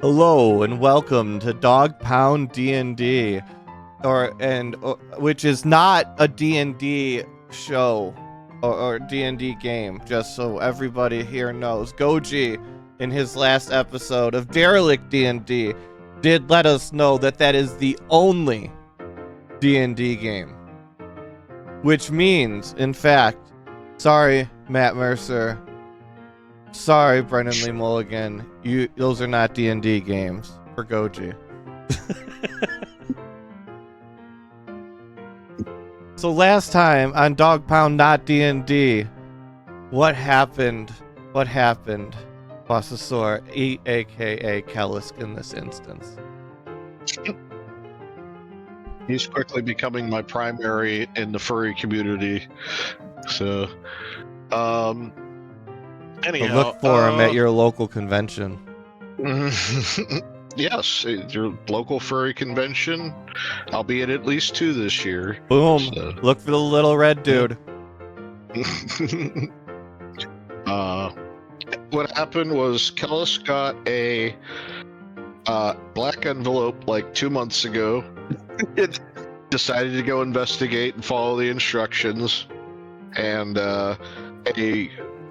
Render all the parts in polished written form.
Hello and welcome to Dog Pound D&D, which is not a D&D show or D&D game. Just so everybody here knows, Goji, in his last episode of Derelict D&D, did let us know that that is the only D&D game, which means, in fact, sorry, Matt Mercer. Sorry, Brendan Lee Mulligan. Those are not D&D games for Goji. So last time on Dog Pound Not D&D, what happened? What happened, Bossasaur, aka Kellisk in this instance? He's quickly becoming my primary in the furry community. So, anyhow, Look for him at your local convention. Yes, your local furry convention. I'll be at least 2 this year. Boom! So. Look for the little red dude. What happened was Kellis got a black envelope like 2 months ago. Decided to go investigate and follow the instructions, and a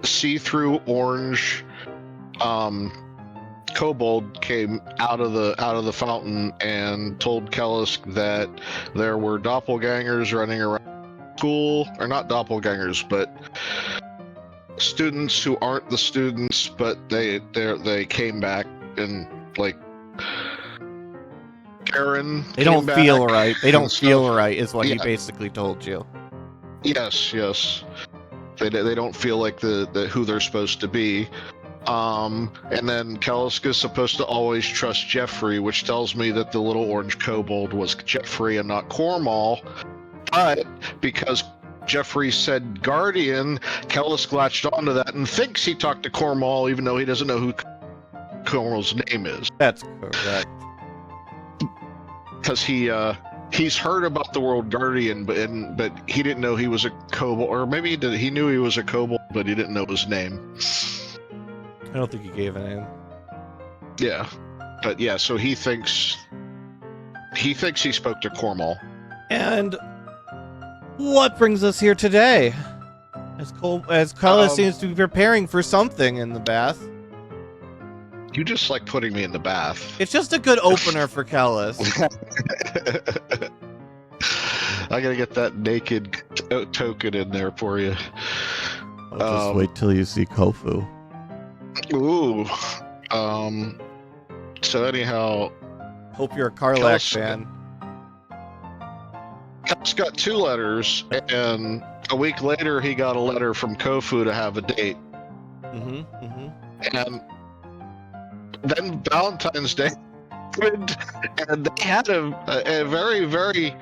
see-through orange kobold came out of the fountain and told Kellis that there were doppelgangers running around school, or not doppelgangers, but students who aren't the students, but they came back, and like Karen. They don't feel right. They don't feel right, is what Yeah. he basically told you. Yes. They don't feel like the who they're supposed to be. And then Kaliska's supposed to always trust Jeffrey, which tells me that the little orange kobold was Jeffrey and not Cornwall. But because Jeffrey said Guardian, Kellis latched onto that and thinks he talked to Cornwall, even though he doesn't know who Cornwall's name is. That's correct. Because he's heard about the World Guardian, but he didn't know he was a kobold, or maybe he did. He knew he was a kobold, but he didn't know his name. I don't think he gave a name. Yeah, but yeah, so he thinks he spoke to Cornwall. And what brings us here today? As Kellis seems to be preparing for something in the bath. You just like putting me in the bath. It's just a good opener for Kellis. I gotta get that naked token in there for you. I'll just wait till you see Kophu. Ooh. So anyhow, Hope you're a Karlak fan. Kellis got 2 letters, and a week later he got a letter from Kophu to have a date. And then Valentine's Day happened, and they had a very, very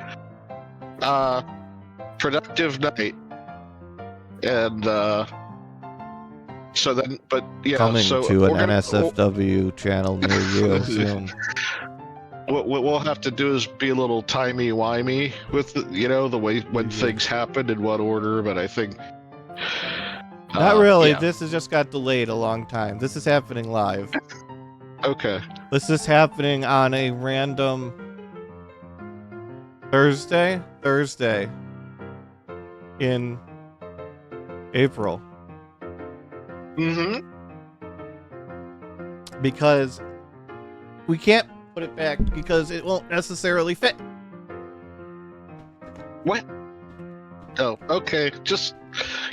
productive night. And so then, but yeah, Coming so to an NSFW channel near you soon. What we'll have to do is be a little timey-wimey with the way when things happen in what order, but I think not really. Yeah. This has just got delayed a long time. This is happening live. Okay. This is happening on a random Thursday in April. Because we can't put it back because it won't necessarily fit. What? Oh, okay. Just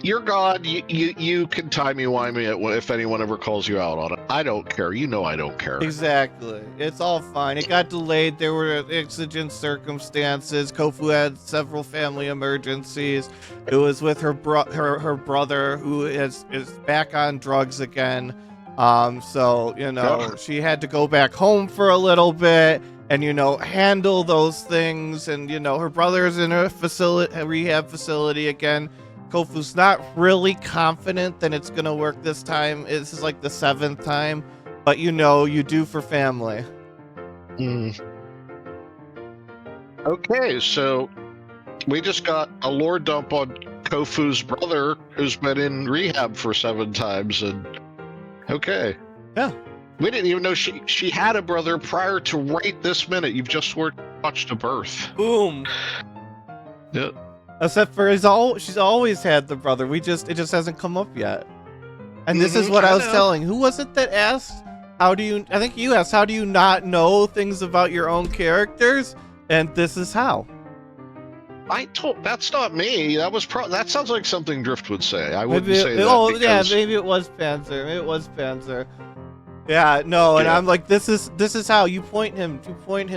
you're God. You can timey-wimey if anyone ever calls you out on it. I don't care. You know I don't care. Exactly. It's all fine. It got delayed. There were exigent circumstances. Kophu had several family emergencies. It was with her brother who is back on drugs again. So, she had to go back home for a little bit and, handle those things. And, her brother's in a rehab facility again. Kophu's not really confident that it's going to work this time. This is like the 7th time. But, you do for family. Okay, so we just got a lore dump on Kophu's brother, who's been in rehab for 7 times, and okay. Yeah. We didn't even know she had a brother prior to right this minute. You've just watched a birth. Boom. Yep. Except for she's always had the brother. It just hasn't come up yet. And this is what I was telling. Who was it that asked? I think you asked, how do you not know things about your own characters? And this is how. That's not me. That sounds like something Drift would say. I wouldn't say that. Oh yeah, maybe it was Panzer. Maybe it was Panzer. Yeah, no, and I'm like, this is how you point him.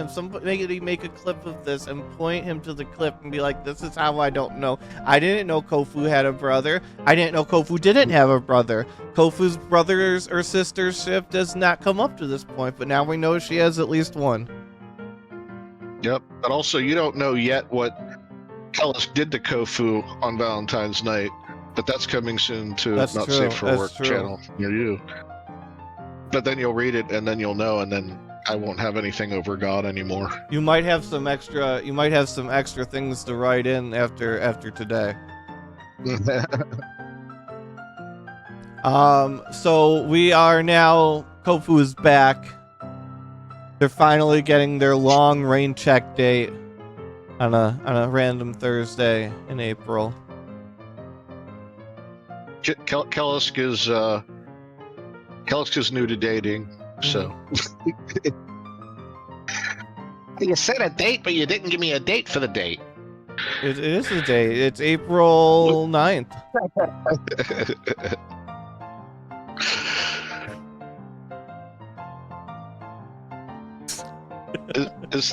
Somebody make a clip of this and point him to the clip and be like, this is how I don't know. I didn't know Kophu had a brother. I didn't know Kophu didn't have a brother. Kophu's brothers or sistership does not come up to this point, but now we know she has at least one. Yep, but also you don't know yet what Kellis did to Kophu on Valentine's night, but that's coming soon to Not Safe for Work channel near you. But then you'll read it, and then you'll know, and then I won't have anything over God anymore. You might have some extra things to write in after today. So we are now. Kophu is back. They're finally getting their long rain check date on a random Thursday in April. Kellis is new to dating, so. You said a date, but you didn't give me a date for the date. It is a date. It's April 9th. Is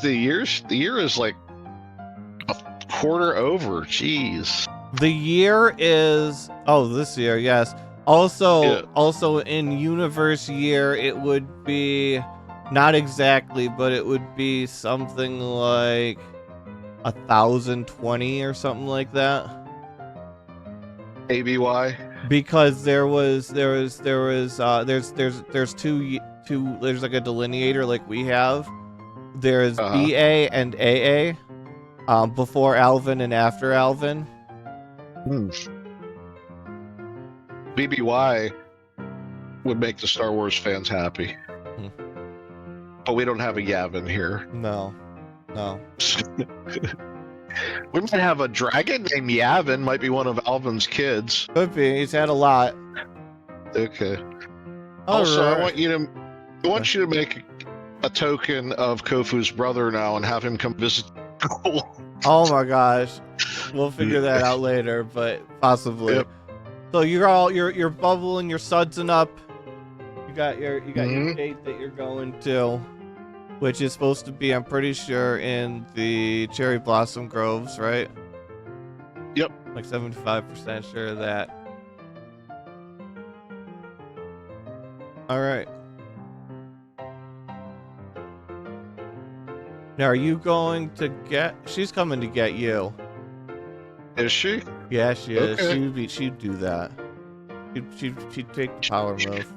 the year is like a quarter over. Jeez. The year is this year, yes. Also in universe year, it would be not exactly, but it would be something like 1,020 or something like that. ABY. Because there's like a delineator like we have. There's BA and AA, before Alvin and after Alvin. BBY would make the Star Wars fans happy. But we don't have a Yavin here. No. We might have a dragon named Yavin, might be one of Alvin's kids. Could be. He's had a lot. Okay. Also, right. I want you to make a token of Kofu's brother now and have him come visit school. Oh my gosh. We'll figure that out later, but possibly. Yep. So you're bubbling, you're sudsing up. You got your date that you're going to, which is supposed to be, I'm pretty sure, in the Cherry Blossom Groves, right? Yep. Like 75% sure of that. All right. Now, are you going to she's coming to get you. Is she? Yeah, she is. Okay. She'd do that. She'd take the power move.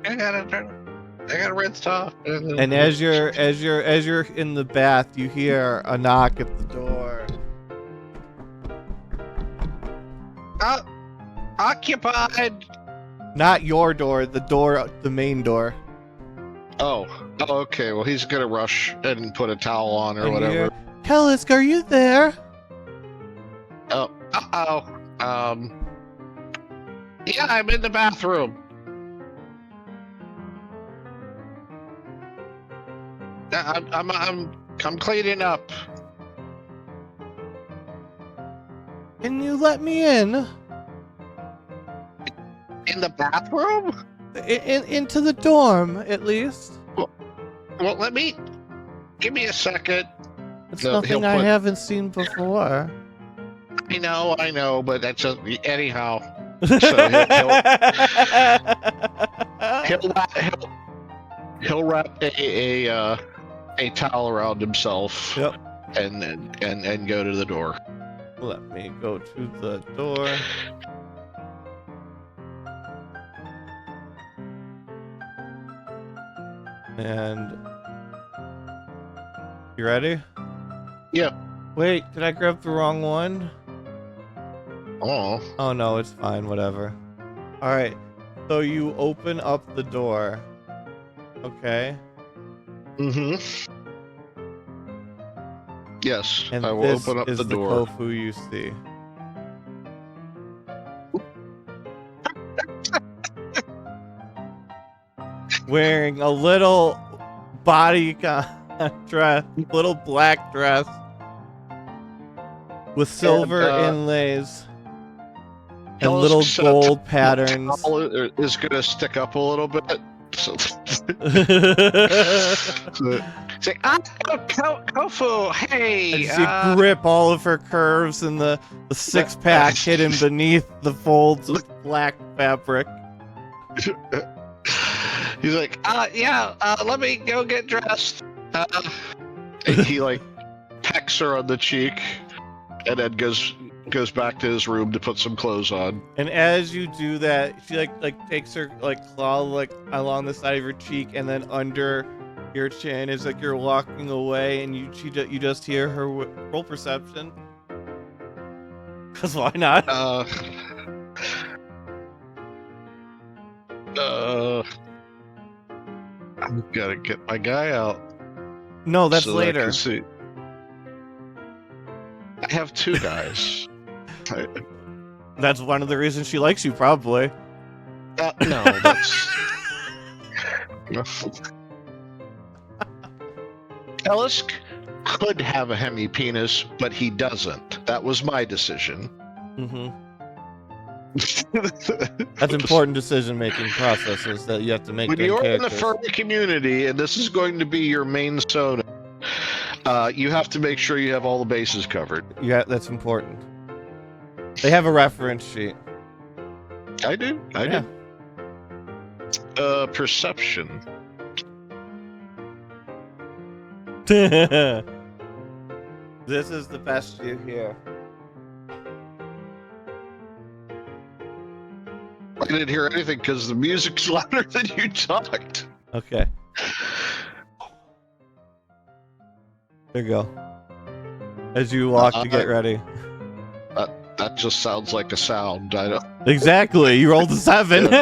I gotta rinse off. And as you're in the bath, you hear a knock at the door. Occupied. Not your door, the main door. Oh, okay. Well, he's gonna rush and put a towel on or whatever. Kellis, are you there? Oh, yeah, I'm in the bathroom. I'm cleaning up. Can you let me in? In the bathroom? Into the dorm, at least. Well, give me a second. It's nothing I haven't seen before. I know, but that's just anyhow. So he'll wrap a towel around himself. Yep. And go to the door. Let me go to the door. And you ready? Yep. Wait, did I grab the wrong one? Oh. Oh no, it's fine, whatever. Alright. So you open up the door. Okay. Mm-hmm. Yes, And I will this open up is the the door. Kophu you see. Wearing a little dress, little black dress with silver inlays and little gold patterns. Towel is gonna stick up a little bit. So, it's like, Kophu, hey. And you grip all of her curves and the six-pack hidden beneath the folds of black fabric. He's like, let me go get dressed. And he like pecks her on the cheek, and then goes back to his room to put some clothes on. And as you do that, she like takes her claw along the side of your cheek and then under your chin. It's like you're walking away, and you just hear her roll perception. Cause why not? I'm gotta get my guy out. No, that's so later. I can see. I have two guys. That's one of the reasons she likes you, probably. No, that's. Ellisk could have a hemi-penis, but he doesn't. That was my decision. Mm-hmm. That's important decision-making processes that you have to make. When you're characters. in the furry community, and this is going to be your main soda, you have to make sure you have all the bases covered. Yeah, that's important. They have a reference sheet. I do. Perception. This is the best you hear. I didn't hear anything because the music's louder than you talked. Okay. There you go. As you walk to get ready. That just sounds like a sound. I don't. Exactly. You rolled a 7. Okay.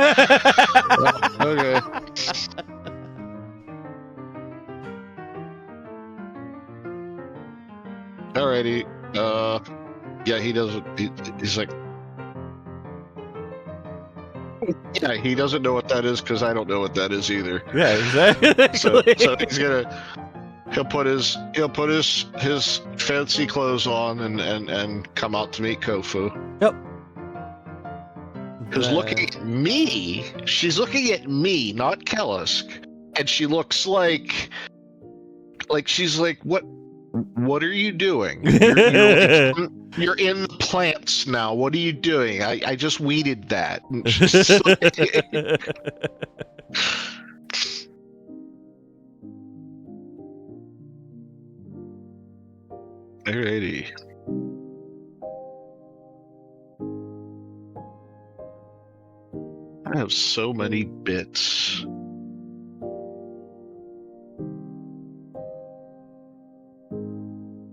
Alrighty. Yeah, he doesn't. He's like. Yeah, he doesn't know what that is because I don't know what that is either. Yeah, exactly. So he's gonna. He'll put his fancy clothes on and come out to meet Kophu. Yep. Who's looking at me? She's looking at me, not Kellisk, and she looks like she's like, what are you doing? You're in the plants now. What are you doing? I just weeded that. Alrighty. I have so many bits.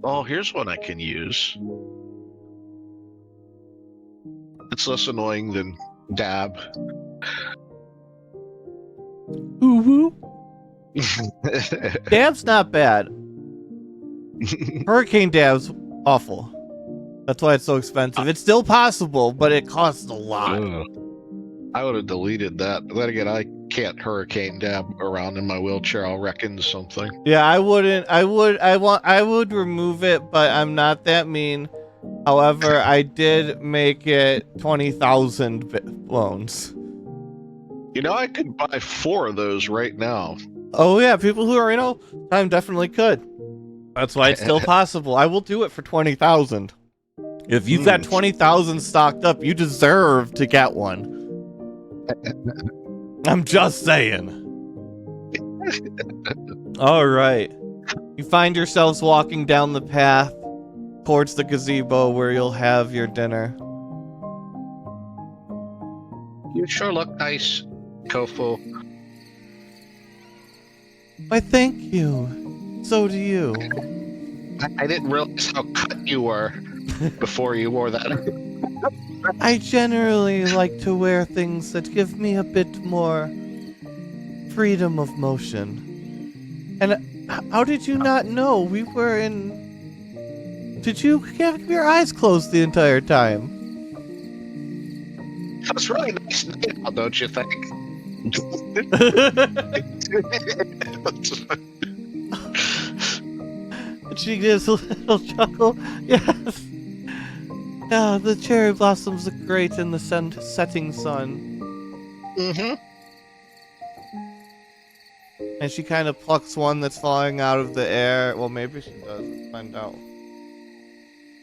Oh, here's one I can use. It's less annoying than dab. Ooh woo. Dab's not bad. Hurricane dab's awful. That's why it's so expensive. It's still possible, but it costs a lot. I would have deleted that. But then again, I can't hurricane dab around in my wheelchair. I'll wreck into something. Yeah, I wouldn't. I would remove it, but I'm not that mean. However, I did make it 20,000 loans. You know, I could buy 4 of those right now. Oh yeah, people who are time definitely could. That's why it's still possible. I will do it for 20,000. If you've got 20,000 stocked up, you deserve to get one. I'm just saying. All right. You find yourselves walking down the path towards the gazebo where you'll have your dinner. You sure look nice, Kophu. Why, thank you. So do you. I didn't realize how cut you were before you wore that. I generally like to wear things that give me a bit more freedom of motion. And how did you not know we were in... Did you have your eyes closed the entire time? That's really nice now, don't you think? She gives a little chuckle. Yes. Yeah, the cherry blossoms look great in the setting sun. Mm-hmm. And she kind of plucks one that's falling out of the air. Well, maybe she does. Let's find out.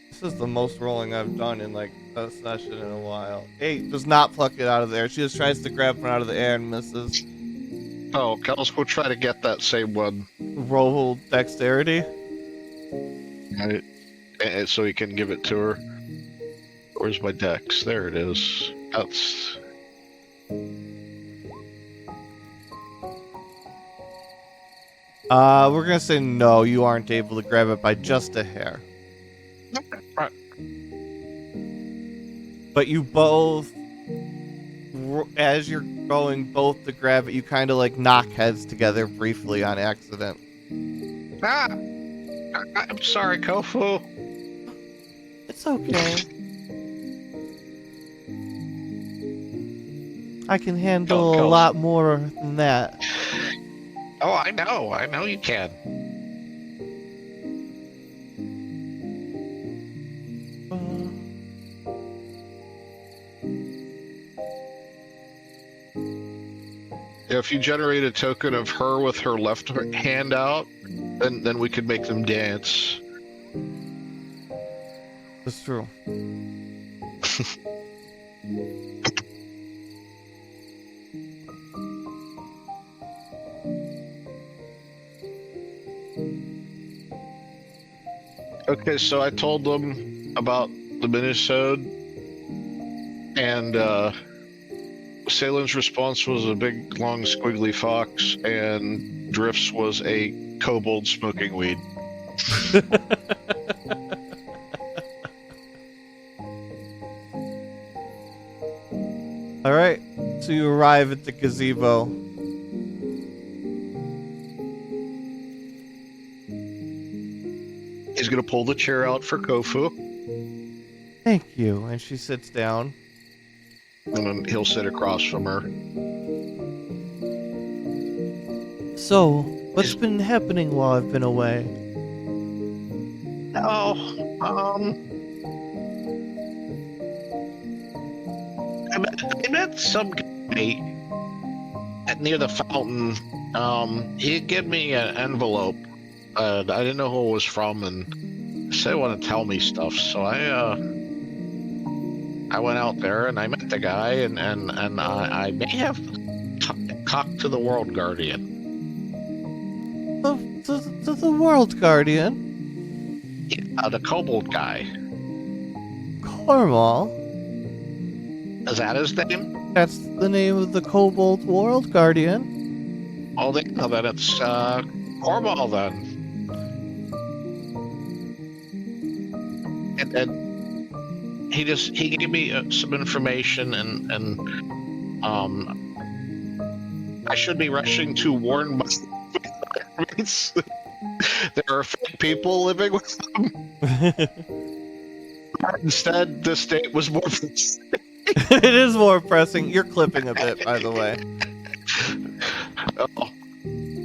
This is the most rolling I've done in like a session in a while. 8 does not pluck it out of the air. She just tries to grab one out of the air and misses. Oh, Kels will try to get that same one. Roll dexterity. Right. And so he can give it to her. Where's my dex? There it is. That's... We're gonna say no, you aren't able to grab it by just a hair. Okay, right. But you both, as you're going both to grab it, you kind of like knock heads together briefly on accident. Ah! I'm sorry, Kophu. It's okay. I can handle a lot more than that. Oh, I know you can. Yeah, if you generate a token of her with her left hand out, then we could make them dance. That's true. Okay, so I told them about the Minisode, and Salem's response was a big, long, squiggly fox, and Drift's was a kobold smoking weed. Alright, so you arrive at the gazebo. He's gonna pull the chair out for Kophu, Thank you. And she sits down. and then he'll sit across from her. So, what's been happening while I've been away? Oh, I met some guy near the fountain. He gave me an envelope. I didn't know who it was from, and said he wanted to tell me stuff. So I went out there and I met the guy, and I may have talked to the World Guardian. The World Guardian? Yeah, the kobold guy. Cormal? Is that his name? That's the name of the Kobold World Guardian. Oh, then it's Cormal then. And then he gave me some information, and I should be rushing to warn my roommates. There are fake people living with them. Instead, the state was more. It is more pressing. You're clipping a bit, by the way. Oh.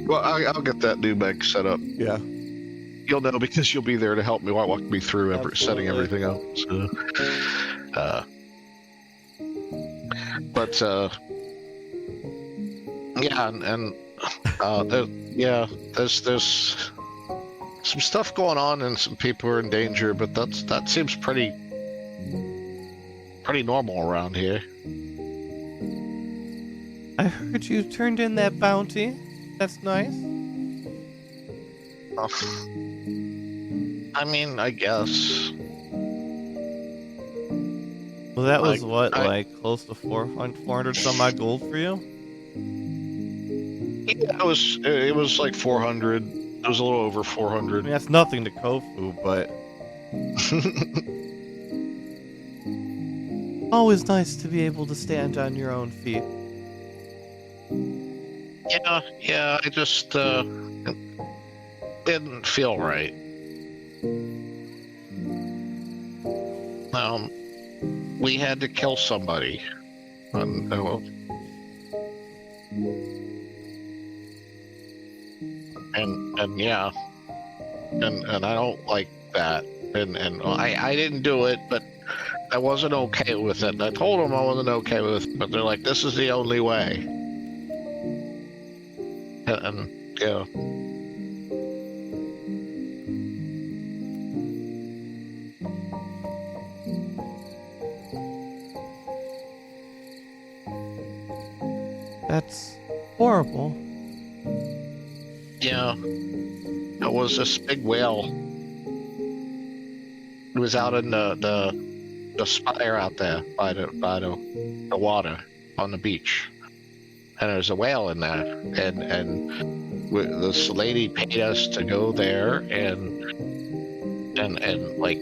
Well, I'll get that new bank set up. Yeah. You'll know because you'll be there to help me walk me through setting everything up. So, yeah, there's some stuff going on and some people are in danger, but that seems pretty normal around here. I heard you turned in that bounty. That's nice. I mean, I guess. Well, that was like close to 400 some odd gold for you? Yeah, it was like 400. It was a little over 400. I mean, that's nothing to Kophu, but... Always nice to be able to stand on your own feet. Yeah, I just didn't feel right. We had to kill somebody. And yeah, and I don't like that. And I didn't do it, but I wasn't okay with it. I told them I wasn't okay with it, but they're like, this is the only way. And yeah. That's horrible. Yeah. It was this big whale. It was out in the spire out there by the water on the beach, and there was a whale in there, and this lady paid us to go there and like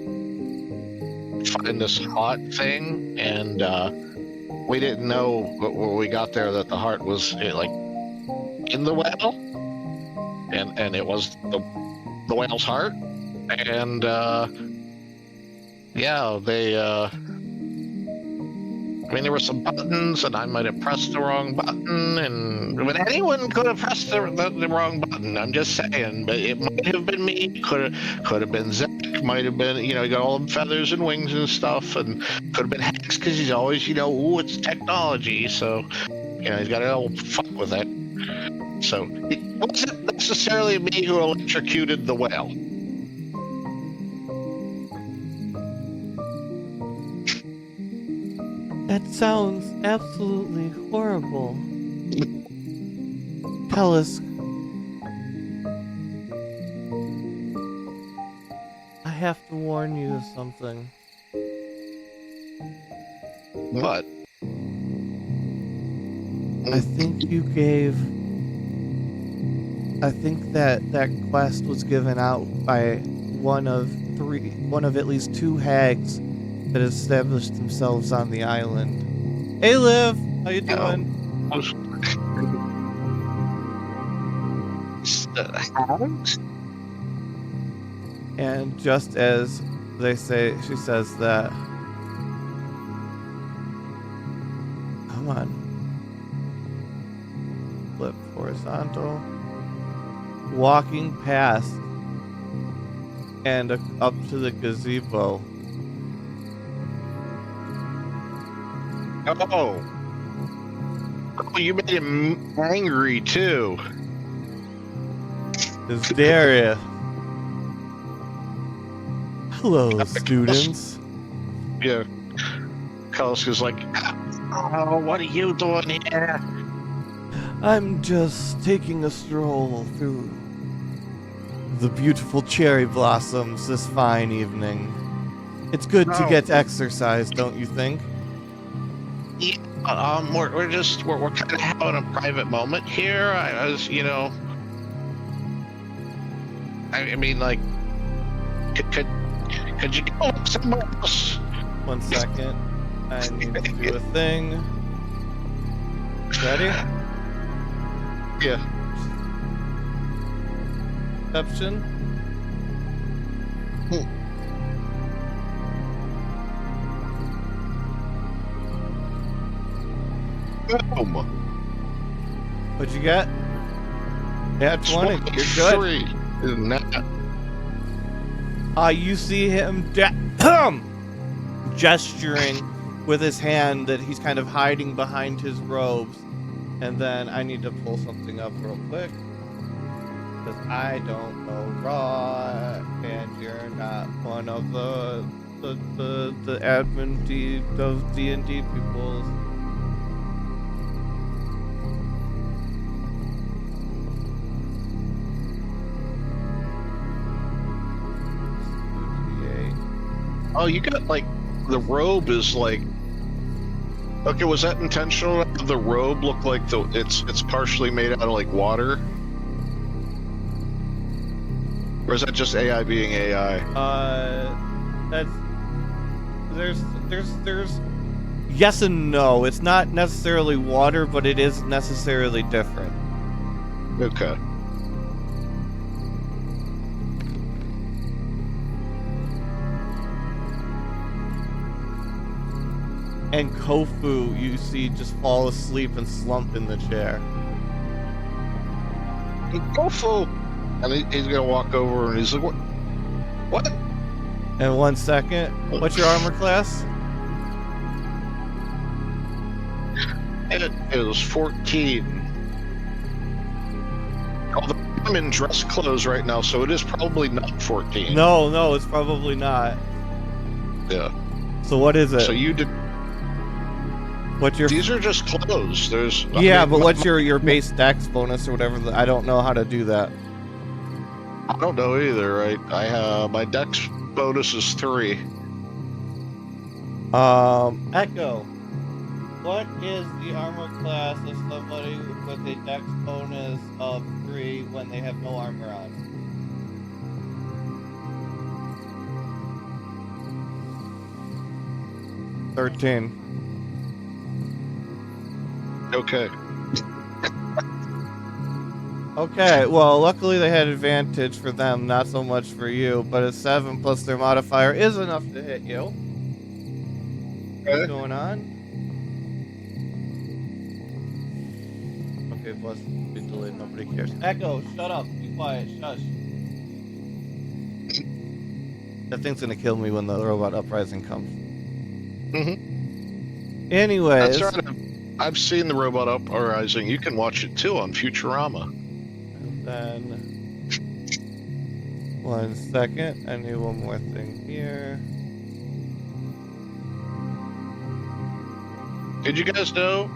find this heart thing, and we didn't know when we got there that the heart was like in the whale, and it was the whale's heart, and yeah, they I mean, there were some buttons, and I might have pressed the wrong button, but anyone could have pressed the wrong button. I'm just saying, but it might have been me. Could have been Zach. Might have been, he got all them feathers and wings and stuff, and could have been Hex because he's always, ooh, it's technology, so he's got to all fuck with it. So it wasn't necessarily me who electrocuted the whale. That sounds absolutely horrible. Kellis, I have to warn you of something. What? I think that quest was given out by one of at least two hags that established themselves on the island. Hey Liv, how you doing? Hags? And just as they say, she says that. Come on. Flip horizontal. Walking past and up to the gazebo. Oh, you made him angry too. Is Daria. Hello, students. Yeah. Kaliska's like, oh, what are you doing here? I'm just taking a stroll through the beautiful cherry blossoms this fine evening. It's good to get exercise, don't you think? Yeah, we're kind of having a private moment here. I was, I mean, like, could you go somewhere else? 1 second. I need to do a thing. Ready? Yeah. Perception. Boom. What'd you get? Yeah, 20. You're good. 3. Isn't that? You see him gesturing with his hand that he's kind of hiding behind his robes. And then I need to pull something up real quick. Because I don't know raw, and you're not one of the admin of DnD peoples. Oh, you got like the robe is like. Okay, was that intentional? The robe looked like it's partially made out of like water, or is that just AI being AI? That's there's Yes and no. It's not necessarily water, but it is necessarily different. Okay. And Kophu, you see, just fall asleep and slump in the chair. Kophu! And he's gonna walk over and he's like, what? What? And 1 second. What's your armor class? It was 14. Although I'm in dress clothes right now, so it is probably not 14. No, it's probably not. Yeah. So what is it? So you did. What's your? These are just clothes. There's. Yeah, but what's your base dex bonus or whatever? I don't know how to do that. I don't know either. Right? I have my dex bonus is 3. Echo. What is the armor class of somebody with a dex bonus of 3 when they have no armor on? "13. Okay. Okay, well, luckily they had advantage for them, not so much for you, but a 7 plus their modifier is enough to hit you. What's going on? Okay, plus be delayed, nobody cares. Echo, shut up, be quiet, shush. That thing's gonna kill me when the robot uprising comes. Mm-hmm. Anyways. That's right. I've seen the robot uprising. You can watch it too on Futurama. And then 1 second, I need one more thing here. Did you guys know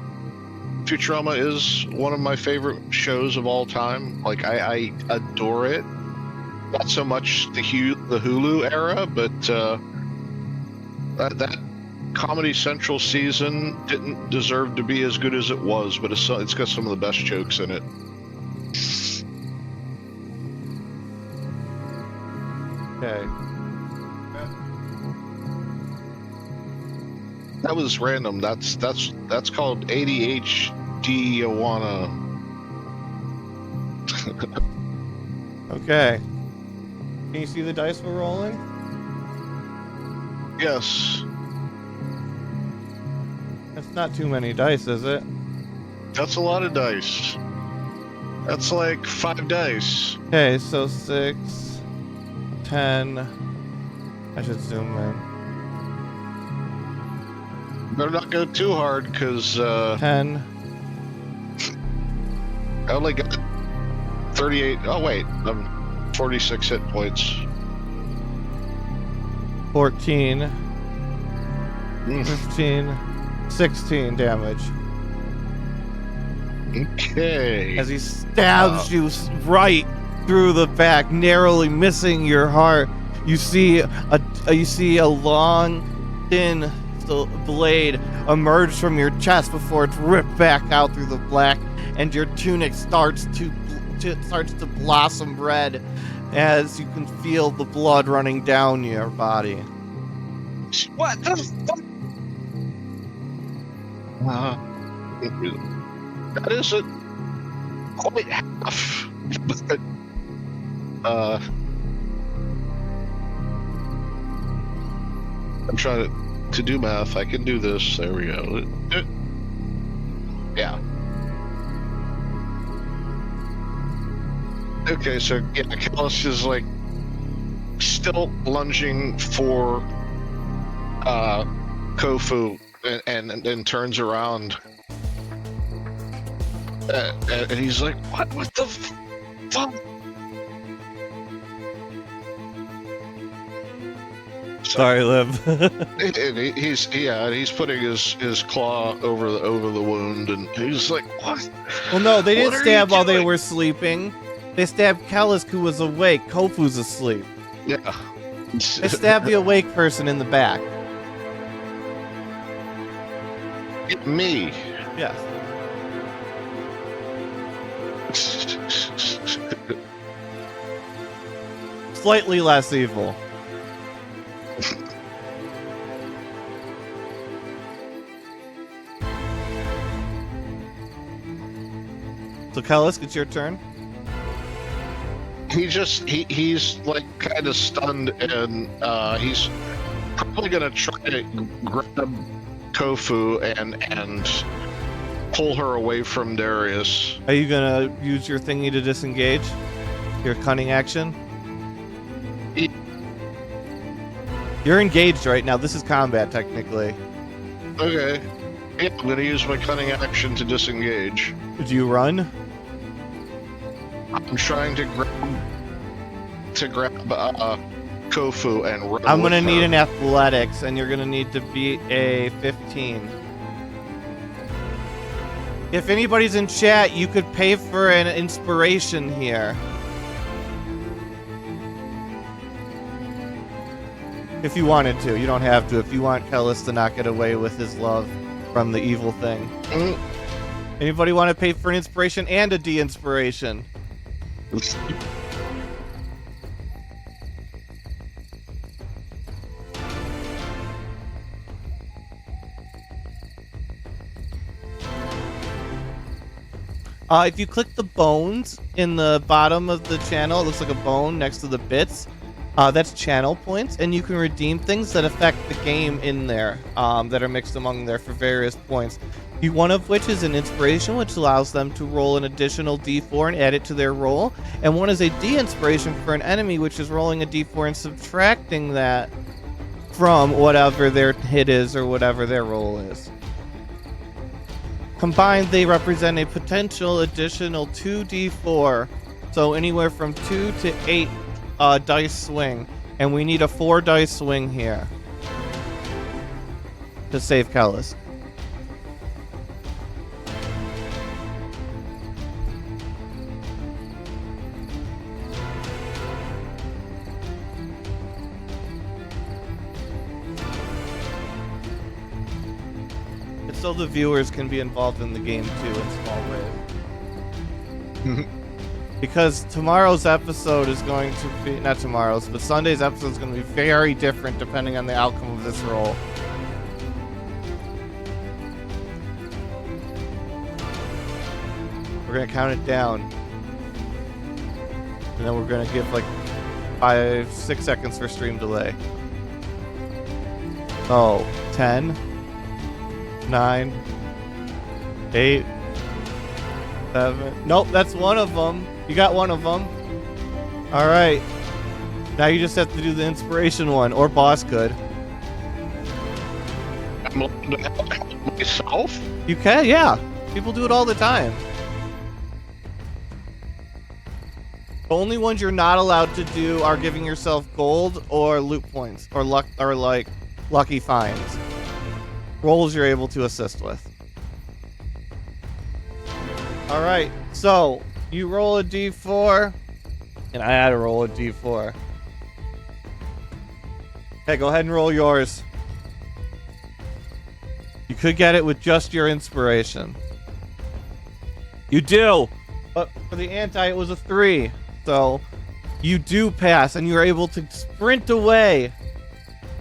Futurama is one of my favorite shows of all time? Like, I adore it. Not so much the Hulu era, but that Comedy Central season didn't deserve to be as good as it was, but it's got some of the best jokes in it. Okay. That was random. That's called ADHD Awana. Okay. Can you see the dice we're rolling? Yes. That's not too many dice, is it? That's a lot of dice. That's like 5 dice. Okay, so 6, 10. I should zoom in. Better not go too hard, because 10. I only got 38. Oh, wait. 46 hit points. 14. 15. 16 damage. Okay. As he stabs you right through the back, narrowly missing your heart. You see a long, thin blade emerge from your chest before it's ripped back out through the black, and your tunic starts to blossom red as you can feel the blood running down your body. What the fuck? That isn't quite half. But, I'm trying to do math. I can do this. There we go. Yeah. Okay, so yeah, Callus is like still lunging for Kophu and turns around. And he's like, what the fuck? Sorry, Liv. And he's putting his claw over the wound, and he's like, what? Well, no, they didn't What are stab you while they doing? were sleeping. They stabbed Kalisk, who was awake. Kophu's asleep. Yeah. They stabbed the awake person in the back. Me. Yes. Slightly less evil. So Kellis, it's your turn. He's like kind of stunned, and he's probably gonna try to grab Kophu and pull her away from Darius. Are you gonna use your thingy to disengage? Your cunning action? Ye- You're engaged right now. This is combat, technically. Okay. Yeah, I'm gonna use my cunning action to disengage. Do you run? I'm trying to grab Kophu and run. I'm gonna with need her. an athletics, and you're gonna need to beat a 15. If anybody's in chat, you could pay for an inspiration here. If you wanted to. You don't have to. If you want Kellis to not get away with his love from the evil thing. Mm. Anybody want to pay for an inspiration and a de-inspiration? If you click the bones in the bottom of the channel, it looks like a bone next to the bits. That's channel points, and you can redeem things that affect the game in there, that are mixed among there for various points. One of which is an inspiration, which allows them to roll an additional d4 and add it to their roll. And one is a de-inspiration for an enemy, which is rolling a d4 and subtracting that from whatever their hit is or whatever their roll is. Combined, they represent a potential additional 2d4, so anywhere from 2 to 8 dice swing, and we need a 4 dice swing here to save Kellis. So the viewers can be involved in the game too in small ways. Because tomorrow's episode is going to be, not tomorrow's, but Sunday's episode is going to be very different depending on the outcome of this roll. We're going to count it down. And then we're going to give like 5-6 seconds for stream delay. Oh, 10. 9, 8, 7. Nope, that's one of them. You got one of them. All right. Now you just have to do the inspiration one, or boss could. I'm allowed to help myself. You can, yeah. People do it all the time. The only ones you're not allowed to do are giving yourself gold or loot points or luck or like lucky finds. Rolls you're able to assist with. All right, so you roll a d4, and I had to roll a d4. Okay, go ahead and roll yours. You could get it with just your inspiration. You do, but for the anti, it was a 3. So you do pass, and you're able to sprint away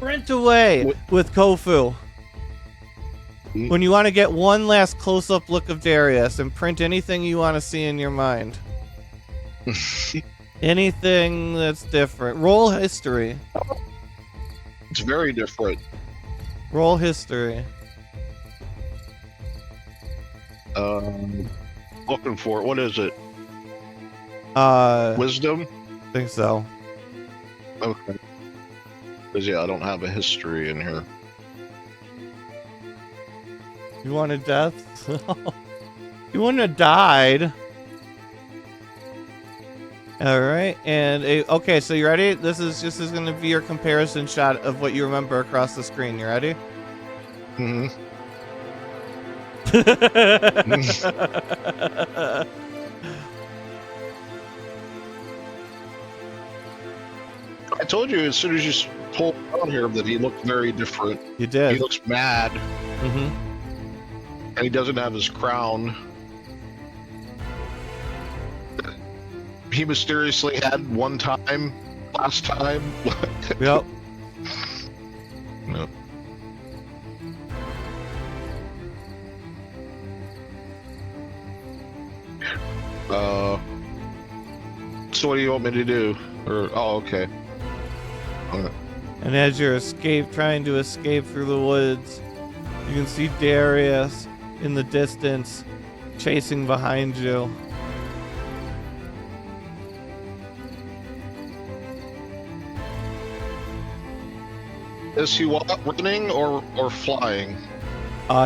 with Kophu. When you want to get one last close-up look of Darius and print anything you want to see in your mind. Anything that's different. Roll history. It's very different. Roll history. Looking for it. What is it? Wisdom? I think so. Okay. Because, yeah, I don't have a history in here. You wanted death? You wouldn't have died. All right, and okay, so you ready? This is going to be your comparison shot of what you remember across the screen. You ready? Mm-hmm. I told you as soon as you pulled out here that he looked very different. You did. He looks mad. Mm-hmm. And he doesn't have his crown. He mysteriously had one time, last time. Yep. No. So what do you want me to do? Okay. And as you're trying to escape through the woods, you can see Darius in the distance chasing behind you. Is he running or flying?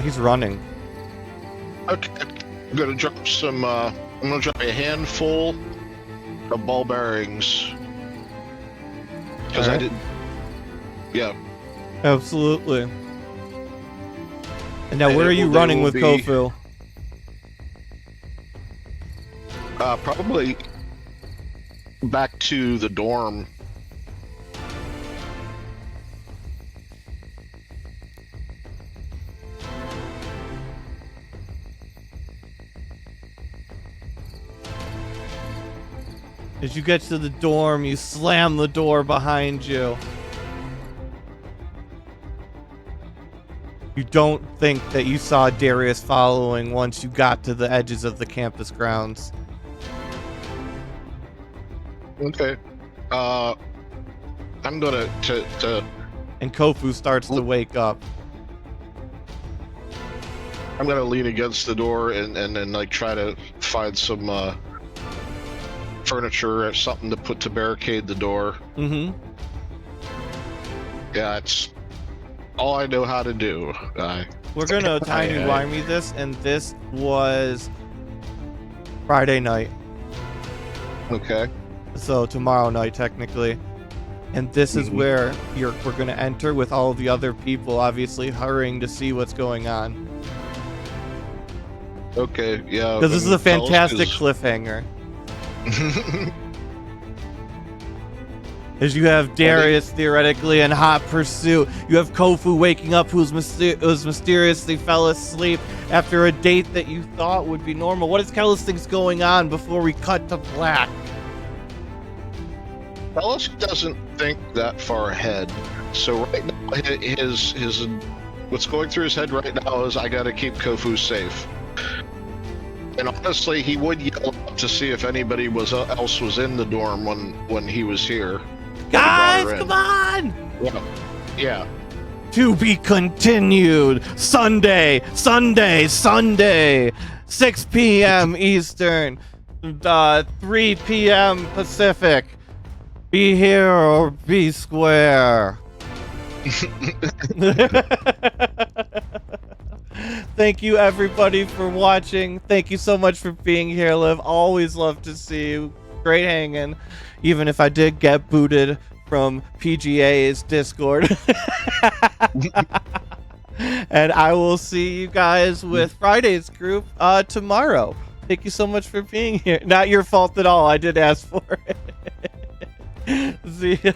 He's running. Okay, I'm gonna drop some. I'm gonna drop a handful of ball bearings because I didn't. Yeah. Absolutely. And now, And where are you running with Kophu? Probably back to the dorm. As you get to the dorm, you slam the door behind you. You don't think that you saw Darius following once you got to the edges of the campus grounds. Okay. I'm gonna And Kophu starts to wake up. I'm gonna lean against the door and like try to find some furniture or something to put to barricade the door. Mm-hmm. Yeah, it's all I know how to do. We're gonna timey-wimey this, and this was Friday night. Okay. So tomorrow night, technically. And this is where we're gonna enter with all of the other people, obviously hurrying to see what's going on. Okay, yeah. Because this is a fantastic cliffhanger. As you have Darius theoretically in hot pursuit, you have Kophu waking up, who's mysteriously fell asleep after a date that you thought would be normal. What is Kellis thinks going on before we cut to black? Ellis doesn't think that far ahead, so right now his what's going through his head right now is I gotta keep Kophu safe. And honestly, he would yell up to see if anybody else was in the dorm when he was here. Guys, come on! Yeah. To be continued. Sunday, 6 p.m. Eastern, 3 p.m. Pacific. Be here or be square. Thank you, everybody, for watching. Thank you so much for being here, Liv. Always love to see you. Great hanging. Even if I did get booted from PGA's Discord. And I will see you guys with Friday's group tomorrow. Thank you so much for being here. Not your fault at all. I did ask for it. See ya.